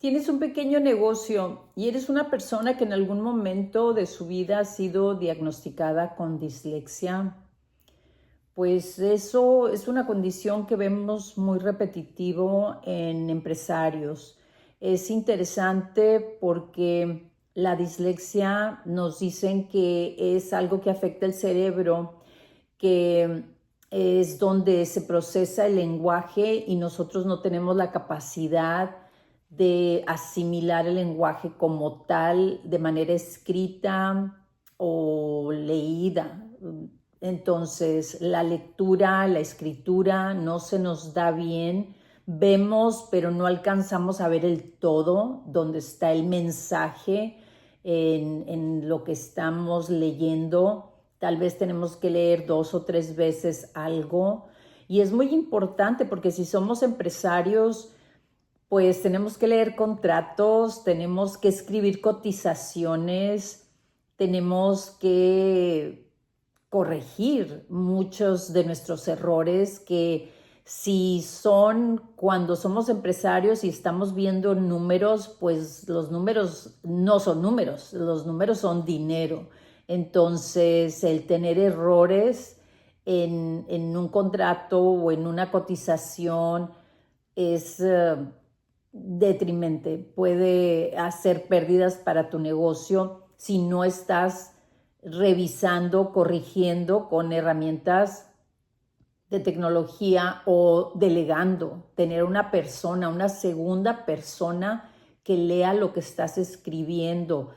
Tienes un pequeño negocio y eres una persona que en algún momento de su vida ha sido diagnosticada con dislexia. Pues eso es una condición que vemos muy repetitivo en empresarios. Es interesante porque la dislexia nos dicen que es algo que afecta el cerebro, que es donde se procesa el lenguaje y nosotros no tenemos la capacidad de asimilar el lenguaje como tal de manera escrita o leída. Entonces, la lectura, la escritura no se nos da bien. Vemos, pero no alcanzamos a ver el todo, donde está el mensaje en lo que estamos leyendo. Tal vez tenemos que leer 2 o 3 veces algo. Y es muy importante porque si somos empresarios, pues tenemos que leer contratos, tenemos que escribir cotizaciones, tenemos que corregir muchos de nuestros errores que si son cuando somos empresarios y estamos viendo números, pues los números no son números, los números son dinero. Entonces, el tener errores en un contrato o en una cotización es detrimente, puede hacer pérdidas para tu negocio si no estás revisando, corrigiendo con herramientas de tecnología o delegando, tener una persona, una segunda persona que lea lo que estás escribiendo,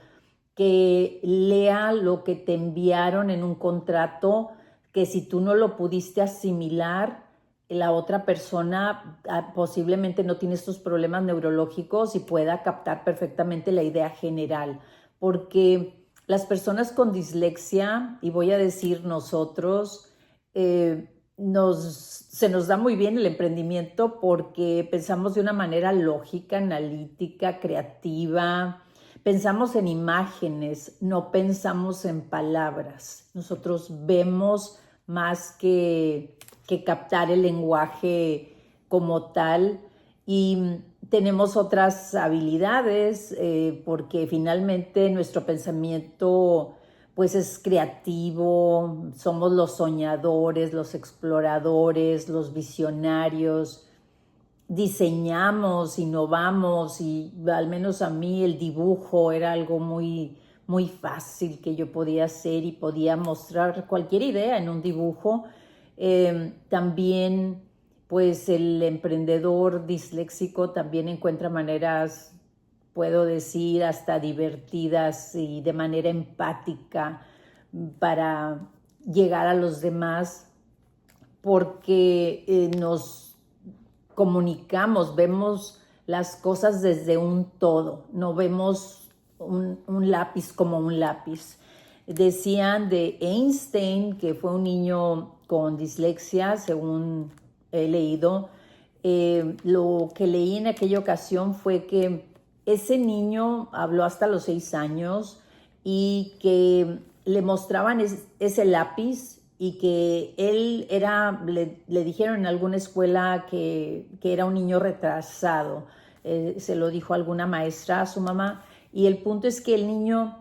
que lea lo que te enviaron en un contrato, que si tú no lo pudiste asimilar, la otra persona posiblemente no tiene estos problemas neurológicos y pueda captar perfectamente la idea general, porque las personas con dislexia, y voy a decir nosotros, se nos da muy bien el emprendimiento porque pensamos de una manera lógica, analítica, creativa. Pensamos en imágenes, no pensamos en palabras. Nosotros vemos más que captar el lenguaje como tal y tenemos otras habilidades porque finalmente nuestro pensamiento pues es creativo, somos los soñadores, los exploradores, los visionarios, diseñamos, innovamos y al menos a mí el dibujo era algo muy fácil que yo podía hacer y podía mostrar cualquier idea en un dibujo. También pues el emprendedor disléxico también encuentra maneras, puedo decir, hasta divertidas y de manera empática para llegar a los demás porque nos comunicamos, vemos las cosas desde un todo, no vemos un lápiz como un lápiz. Decían de Einstein, que fue un niño con dislexia, según he leído, lo que leí en aquella ocasión fue que ese niño habló hasta los 6 años y que le mostraban ese lápiz y que él era, le dijeron en alguna escuela que era un niño retrasado. Se lo dijo alguna maestra a su mamá y el punto es que el niño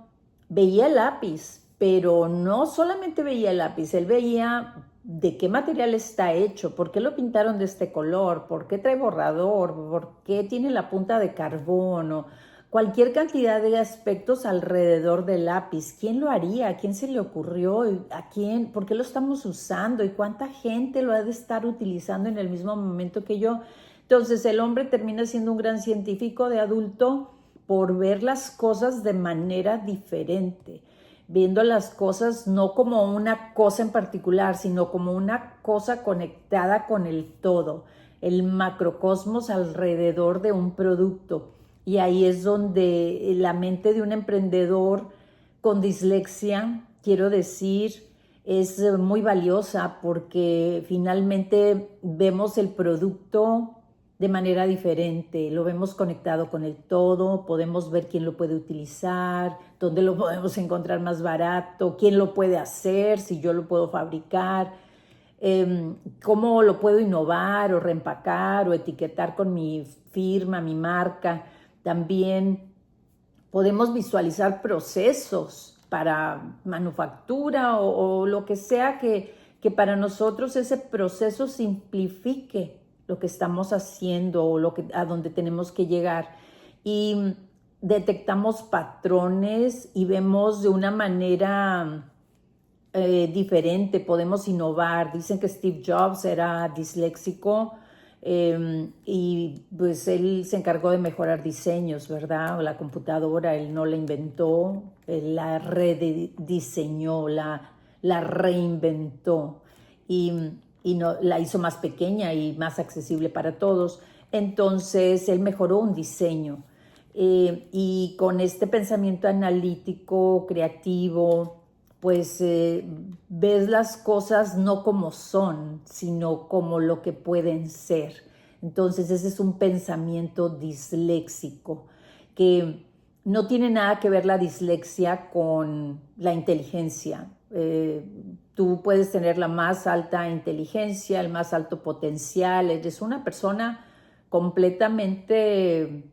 veía el lápiz, pero no solamente veía el lápiz, él veía de qué material está hecho, por qué lo pintaron de este color, por qué trae borrador, por qué tiene la punta de carbón o cualquier cantidad de aspectos alrededor del lápiz. ¿Quién lo haría? ¿A quién se le ocurrió? ¿A quién? ¿Por qué lo estamos usando? ¿Y cuánta gente lo ha de estar utilizando en el mismo momento que yo? Entonces el hombre termina siendo un gran científico de adulto por ver las cosas de manera diferente, viendo las cosas no como una cosa en particular, sino como una cosa conectada con el todo, el macrocosmos alrededor de un producto. Y ahí es donde la mente de un emprendedor con dislexia, quiero decir, es muy valiosa porque finalmente vemos el producto de manera diferente, lo vemos conectado con el todo, podemos ver quién lo puede utilizar, dónde lo podemos encontrar más barato, quién lo puede hacer, si yo lo puedo fabricar, cómo lo puedo innovar o reempacar o etiquetar con mi firma, mi marca. También podemos visualizar procesos para manufactura o lo que sea que para nosotros ese proceso simplifique lo que estamos haciendo o a donde tenemos que llegar. Y detectamos patrones y vemos de una manera diferente, podemos innovar. Dicen que Steve Jobs era disléxico y pues él se encargó de mejorar diseños, ¿verdad? La computadora, él no la inventó, él la rediseñó, la reinventó y no, la hizo más pequeña y más accesible para todos. Entonces él mejoró un diseño y con este pensamiento analítico, creativo, pues ves las cosas no como son, sino como lo que pueden ser. Entonces ese es un pensamiento disléxico, que no tiene nada que ver la dislexia con la inteligencia. Tú puedes tener la más alta inteligencia, el más alto potencial, eres una persona completamente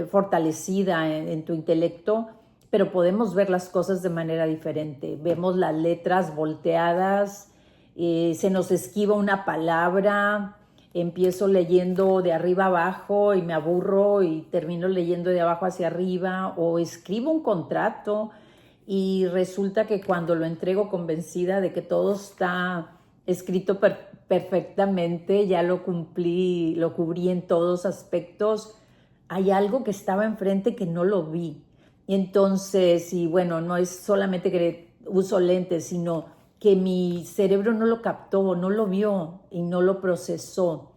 fortalecida en tu intelecto, pero podemos ver las cosas de manera diferente. Vemos las letras volteadas, se nos esquiva una palabra, empiezo leyendo de arriba abajo y me aburro y termino leyendo de abajo hacia arriba, o escribo un contrato y resulta que cuando lo entrego convencida de que todo está escrito perfectamente, ya lo cumplí, lo cubrí en todos aspectos, hay algo que estaba enfrente que no lo vi. Entonces, y bueno, no es solamente que uso lentes, sino que mi cerebro no lo captó, no lo vio y no lo procesó.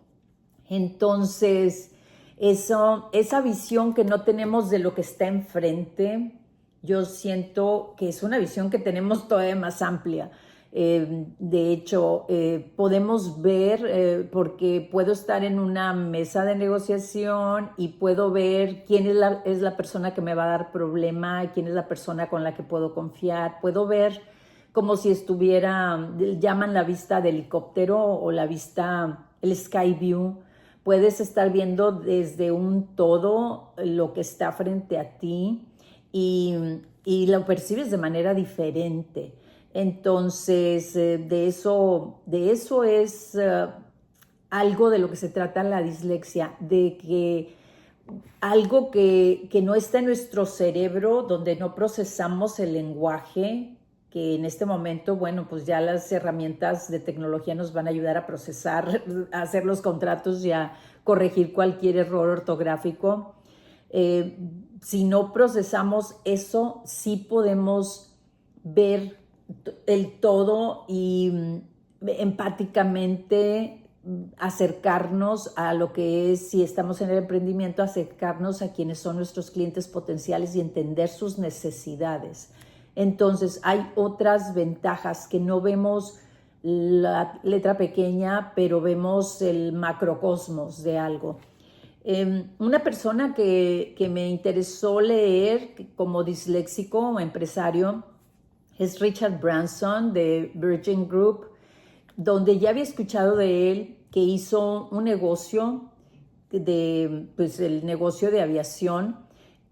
Entonces, esa visión que no tenemos de lo que está enfrente, yo siento que es una visión que tenemos todavía más amplia. De hecho, podemos ver, porque puedo estar en una mesa de negociación y puedo ver quién es la persona que me va a dar problema, quién es la persona con la que puedo confiar. Puedo ver como si estuviera, llaman la vista de helicóptero o la vista, el sky view. Puedes estar viendo desde un todo lo que está frente a ti y lo percibes de manera diferente. Entonces, de eso es algo de lo que se trata la dislexia, de que algo que no está en nuestro cerebro, donde no procesamos el lenguaje, que en este momento, bueno, pues ya las herramientas de tecnología nos van a ayudar a procesar, a hacer los contratos y a corregir cualquier error ortográfico. Si no procesamos eso, sí podemos ver el todo y empáticamente acercarnos a lo que es, si estamos en el emprendimiento, acercarnos a quienes son nuestros clientes potenciales y entender sus necesidades. Entonces, hay otras ventajas que no vemos la letra pequeña, pero vemos el macrocosmos de algo. Una persona que me interesó leer como disléxico o empresario es Richard Branson de Virgin Group, donde ya había escuchado de él que hizo un negocio pues el negocio de aviación,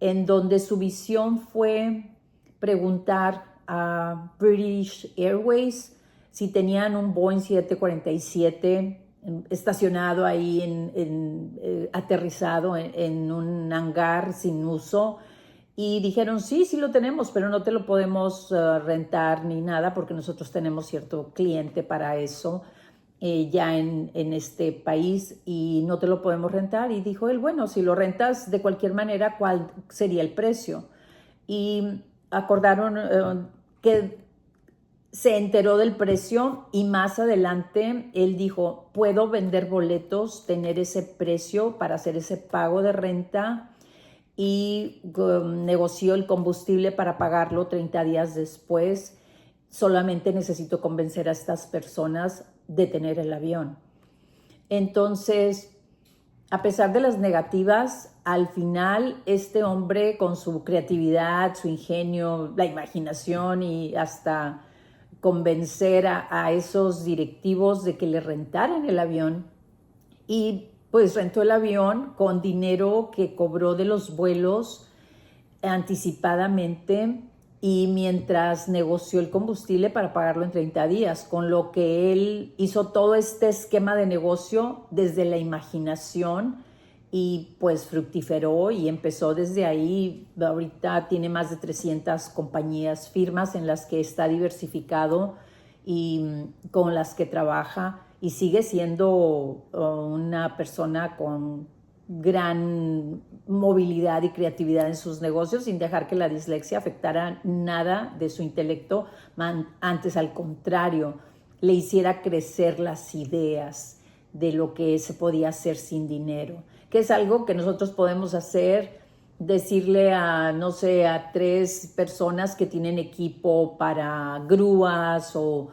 en donde su visión fue preguntar a British Airways si tenían un Boeing 747 estacionado ahí aterrizado en un hangar sin uso. Y dijeron, sí, sí lo tenemos, pero no te lo podemos rentar ni nada porque nosotros tenemos cierto cliente para eso ya en este país y no te lo podemos rentar. Y dijo él, bueno, si lo rentas de cualquier manera, ¿cuál sería el precio? Y acordaron que se enteró del precio y más adelante él dijo, puedo vender boletos, tener ese precio para hacer ese pago de renta, y negoció el combustible para pagarlo 30 días después. Solamente necesito convencer a estas personas de tener el avión. Entonces, a pesar de las negativas, al final este hombre con su creatividad, su ingenio, la imaginación y hasta convencer a esos directivos de que le rentaran el avión, y pues rentó el avión con dinero que cobró de los vuelos anticipadamente y mientras negoció el combustible para pagarlo en 30 días, con lo que él hizo todo este esquema de negocio desde la imaginación y pues fructiferó y empezó desde ahí. Ahorita tiene más de 300 compañías, firmas en las que está diversificado y con las que trabaja y sigue siendo una persona con gran movilidad y creatividad en sus negocios sin dejar que la dislexia afectara nada de su intelecto, antes al contrario, le hiciera crecer las ideas de lo que se podía hacer sin dinero, que es algo que nosotros podemos hacer, decirle a, no sé, a 3 personas que tienen equipo para grúas o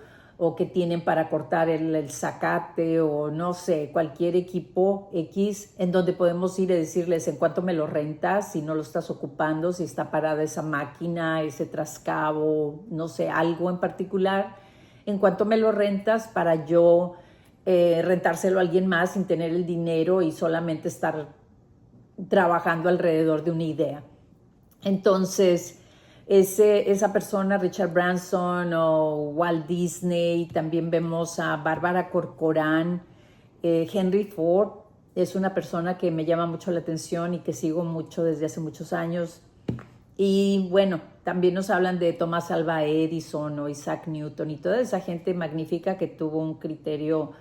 que tienen para cortar el zacate o no sé, cualquier equipo X en donde podemos ir y decirles en cuánto me lo rentas, si no lo estás ocupando, si está parada esa máquina, ese trascabo, no sé, algo en particular, en cuánto me lo rentas para yo rentárselo a alguien más sin tener el dinero y solamente estar trabajando alrededor de una idea. Entonces, esa persona, Richard Branson o Walt Disney, también vemos a Bárbara Corcoran, Henry Ford, es una persona que me llama mucho la atención y que sigo mucho desde hace muchos años. Y bueno, también nos hablan de Thomas Alva Edison o Isaac Newton y toda esa gente magnífica que tuvo un criterio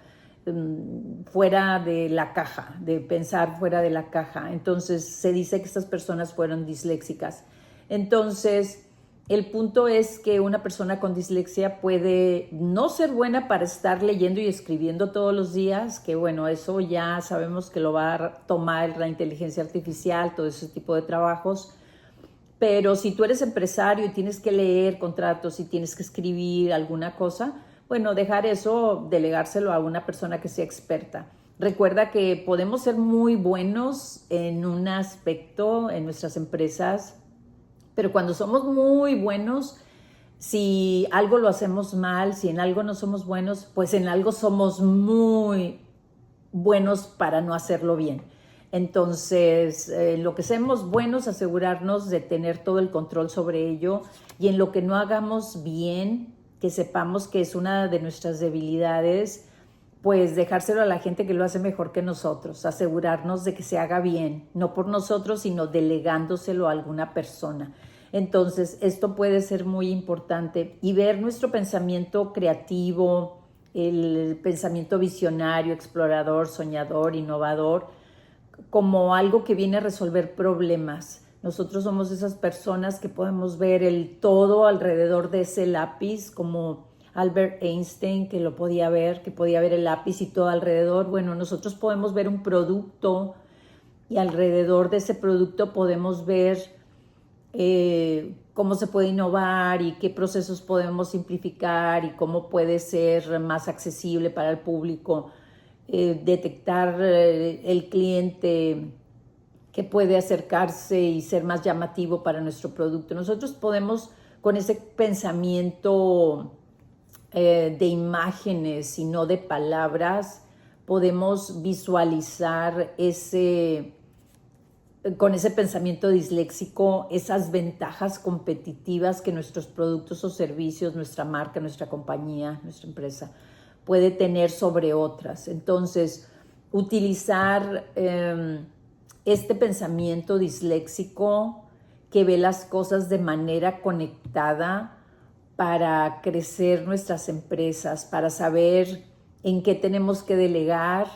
fuera de la caja, de pensar fuera de la caja. Entonces se dice que estas personas fueron disléxicas. Entonces el punto es que una persona con dislexia puede no ser buena para estar leyendo y escribiendo todos los días, que bueno, eso ya sabemos que lo va a tomar la inteligencia artificial, todo ese tipo de trabajos. Pero si tú eres empresario y tienes que leer contratos y tienes que escribir alguna cosa, bueno, dejar eso, delegárselo a una persona que sea experta. Recuerda que podemos ser muy buenos en un aspecto en nuestras empresas, pero cuando somos muy buenos, si algo lo hacemos mal, si en algo no somos buenos, pues en algo somos muy buenos para no hacerlo bien. Entonces, lo que seamos buenos, asegurarnos de tener todo el control sobre ello, y en lo que no hagamos bien, que sepamos que es una de nuestras debilidades, pues dejárselo a la gente que lo hace mejor que nosotros, asegurarnos de que se haga bien, no por nosotros, sino delegándoselo a alguna persona. Entonces, esto puede ser muy importante y ver nuestro pensamiento creativo, el pensamiento visionario, explorador, soñador, innovador, como algo que viene a resolver problemas. Nosotros somos esas personas que podemos ver el todo alrededor de ese lápiz, como Albert Einstein, que lo podía ver, que podía ver el lápiz y todo alrededor. Bueno, nosotros podemos ver un producto y alrededor de ese producto podemos ver cómo se puede innovar y qué procesos podemos simplificar y cómo puede ser más accesible para el público, detectar el cliente que puede acercarse y ser más llamativo para nuestro producto. Nosotros podemos, con ese pensamiento de imágenes y no de palabras, podemos visualizar con ese pensamiento disléxico, esas ventajas competitivas que nuestros productos o servicios, nuestra marca, nuestra compañía, nuestra empresa puede tener sobre otras. Entonces, utilizar este pensamiento disléxico que ve las cosas de manera conectada para crecer nuestras empresas, para saber en qué tenemos que delegar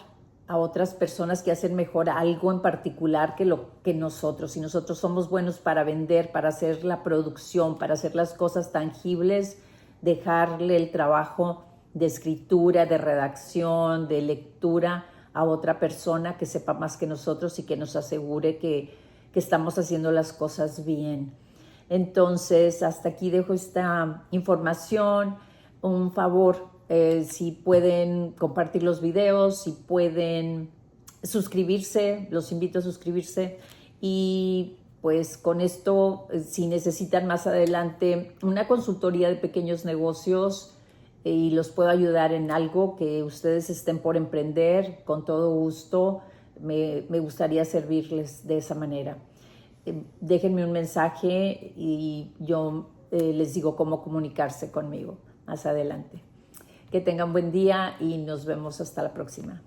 a otras personas que hacen mejor algo en particular que nosotros. Si nosotros somos buenos para vender, para hacer la producción, para hacer las cosas tangibles, dejarle el trabajo de escritura, de redacción, de lectura a otra persona que sepa más que nosotros y que nos asegure que estamos haciendo las cosas bien. Entonces, hasta aquí dejo esta información. Un favor, si pueden compartir los videos, si pueden suscribirse, los invito a suscribirse. Y pues con esto, si necesitan más adelante una consultoría de pequeños negocios y los puedo ayudar en algo que ustedes estén por emprender, con todo gusto me gustaría servirles de esa manera. Déjenme un mensaje y yo les digo cómo comunicarse conmigo más adelante. Que tengan buen día y nos vemos hasta la próxima.